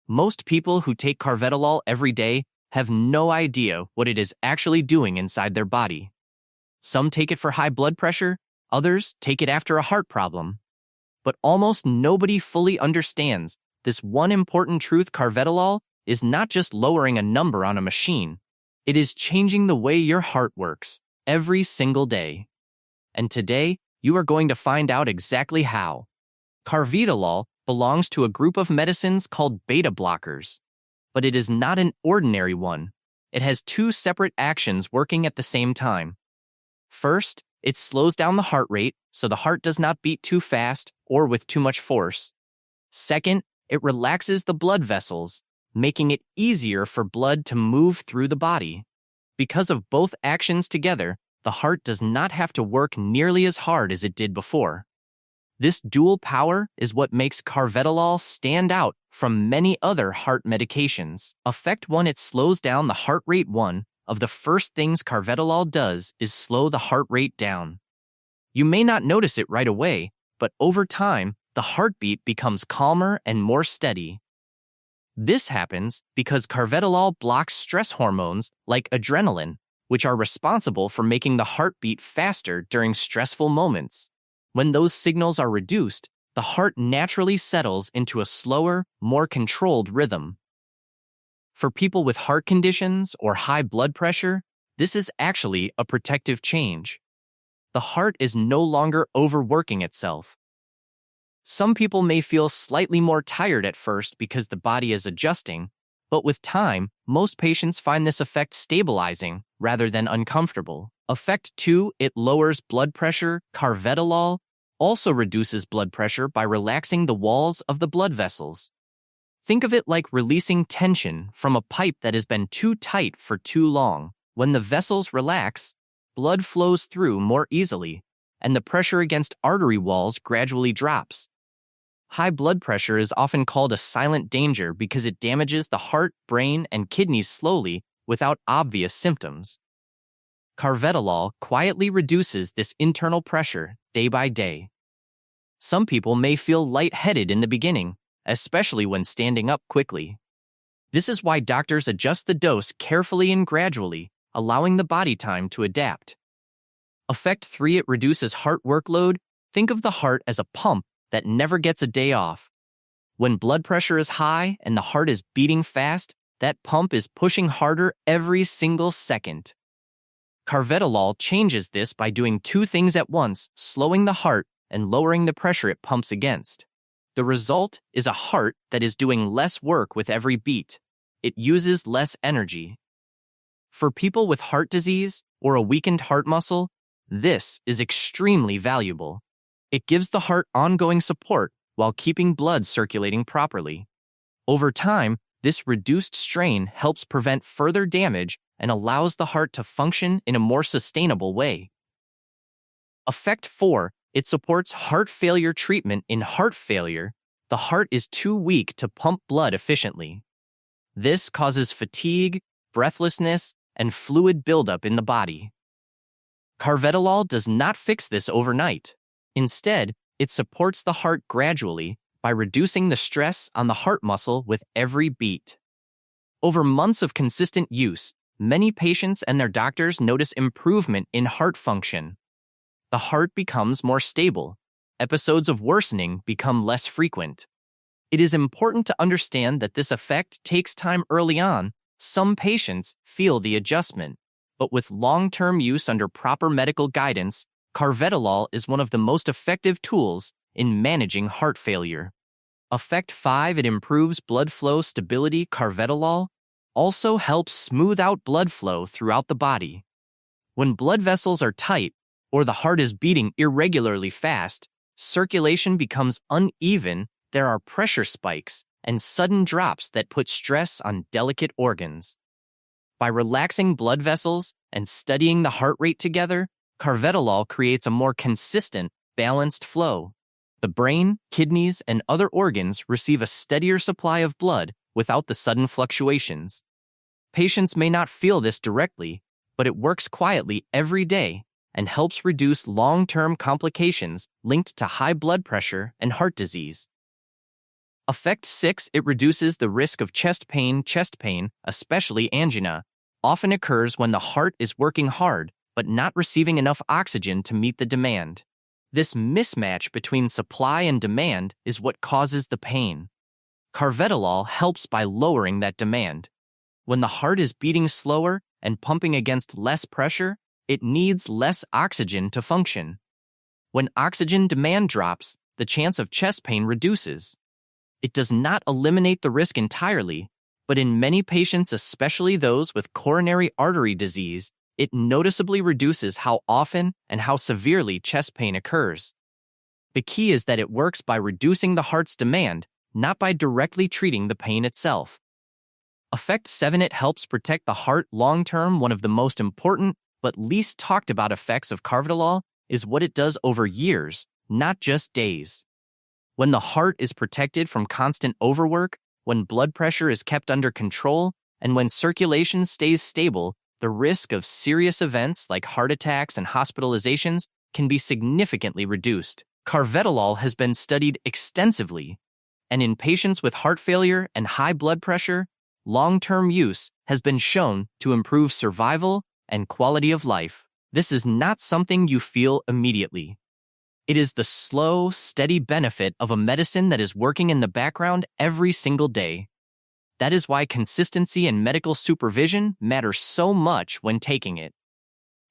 Most people who take carvedilol every day have no idea what it is actually doing inside their body. Some take it for high blood pressure, others take it after a heart problem. But almost nobody fully understands this one important truth: carvedilol is not just lowering a number on a machine. It is changing the way your heart works every single day. And today, you are going to find out exactly how. Carvedilol belongs to a group of medicines called beta blockers. But it is not an ordinary one. It has two separate actions working at the same time. First, it slows down the heart rate so the heart does not beat too fast or with too much force. Second, it relaxes the blood vessels, making it easier for blood to move through the body. Because of both actions together, the heart does not have to work nearly as hard as it did before. This dual power is what makes carvedilol stand out from many other heart medications. Effect 1: it slows down the heart rate. One of the first things carvedilol does is slow the heart rate down. You may not notice it right away, but over time, the heartbeat becomes calmer and more steady. This happens because carvedilol blocks stress hormones like adrenaline, which are responsible for making the heart beat faster during stressful moments. When those signals are reduced, the heart naturally settles into a slower, more controlled rhythm. For people with heart conditions or high blood pressure, this is actually a protective change. The heart is no longer overworking itself. Some people may feel slightly more tired at first because the body is adjusting, but with time, most patients find this effect stabilizing rather than uncomfortable. Effect 2: it lowers blood pressure. Carvedilol also reduces blood pressure by relaxing the walls of the blood vessels. Think of it like releasing tension from a pipe that has been too tight for too long. When the vessels relax, blood flows through more easily, and the pressure against artery walls gradually drops. High blood pressure is often called a silent danger because it damages the heart, brain, and kidneys slowly without obvious symptoms. Carvedilol quietly reduces this internal pressure day by day. Some people may feel lightheaded in the beginning, especially when standing up quickly. This is why doctors adjust the dose carefully and gradually, allowing the body time to adapt. Effect 3: it reduces heart workload. Think of the heart as a pump that never gets a day off. When blood pressure is high and the heart is beating fast, that pump is pushing harder every single second. Carvedilol changes this by doing two things at once: slowing the heart and lowering the pressure it pumps against. The result is a heart that is doing less work with every beat. It uses less energy. For people with heart disease or a weakened heart muscle, this is extremely valuable. It gives the heart ongoing support while keeping blood circulating properly. Over time, this reduced strain helps prevent further damage and allows the heart to function in a more sustainable way. Effect 4: it supports heart failure treatment. In heart failure, the heart is too weak to pump blood efficiently. This causes fatigue, breathlessness, and fluid buildup in the body. Carvedilol does not fix this overnight. Instead, it supports the heart gradually by reducing the stress on the heart muscle with every beat. Over months of consistent use, many patients and their doctors notice improvement in heart function. The heart becomes more stable. Episodes of worsening become less frequent. It is important to understand that this effect takes time early on. Some patients feel the adjustment, but with long-term use under proper medical guidance, carvedilol is one of the most effective tools in managing heart failure. Effect 5: it improves blood flow stability. Carvedilol also helps smooth out blood flow throughout the body. When blood vessels are tight or the heart is beating irregularly fast, circulation becomes uneven, there are pressure spikes and sudden drops that put stress on delicate organs. By relaxing blood vessels and studying the heart rate together, carvedilol creates a more consistent, balanced flow. The brain, kidneys, and other organs receive a steadier supply of blood without the sudden fluctuations. Patients may not feel this directly, but it works quietly every day and helps reduce long-term complications linked to high blood pressure and heart disease. Effect 6, it reduces the risk of chest pain, especially angina, often occurs when the heart is working hard but not receiving enough oxygen to meet the demand. This mismatch between supply and demand is what causes the pain. Carvedilol helps by lowering that demand. When the heart is beating slower and pumping against less pressure, it needs less oxygen to function. When oxygen demand drops, the chance of chest pain reduces. It does not eliminate the risk entirely, but in many patients, especially those with coronary artery disease, it noticeably reduces how often and how severely chest pain occurs. The key is that it works by reducing the heart's demand, not by directly treating the pain itself. Effect 7, it helps protect the heart long-term. One of the most important but least talked about effects of carvedilol is what it does over years, not just days. When the heart is protected from constant overwork, when blood pressure is kept under control, and when circulation stays stable, the risk of serious events like heart attacks and hospitalizations can be significantly reduced. Carvedilol has been studied extensively, and in patients with heart failure and high blood pressure, long-term use has been shown to improve survival and quality of life. This is not something you feel immediately. It is the slow, steady benefit of a medicine that is working in the background every single day. That is why consistency and medical supervision matter so much when taking it.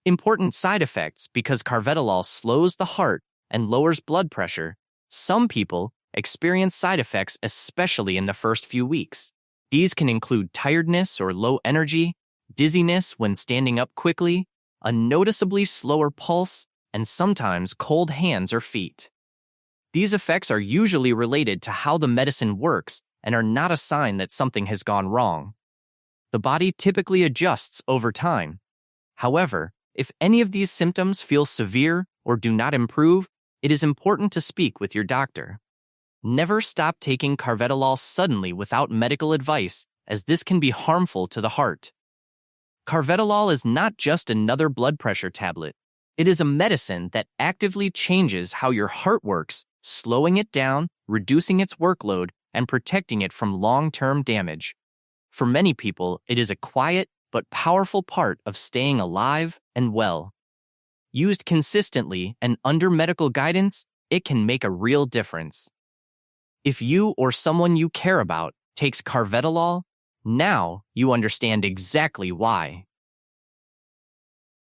Important side effects: because carvedilol slows the heart and lowers blood pressure, some people experience side effects, especially in the first few weeks. These can include tiredness or low energy, dizziness when standing up quickly, a noticeably slower pulse, and sometimes cold hands or feet. These effects are usually related to how the medicine works and are not a sign that something has gone wrong. The body typically adjusts over time. However, if any of these symptoms feel severe or do not improve, it is important to speak with your doctor. Never stop taking carvedilol suddenly without medical advice, as this can be harmful to the heart. Carvedilol is not just another blood pressure tablet. It is a medicine that actively changes how your heart works, slowing it down, reducing its workload, and protecting it from long-term damage. For many people, it is a quiet but powerful part of staying alive and well. Used consistently and under medical guidance, it can make a real difference. If you or someone you care about takes carvedilol, now you understand exactly why.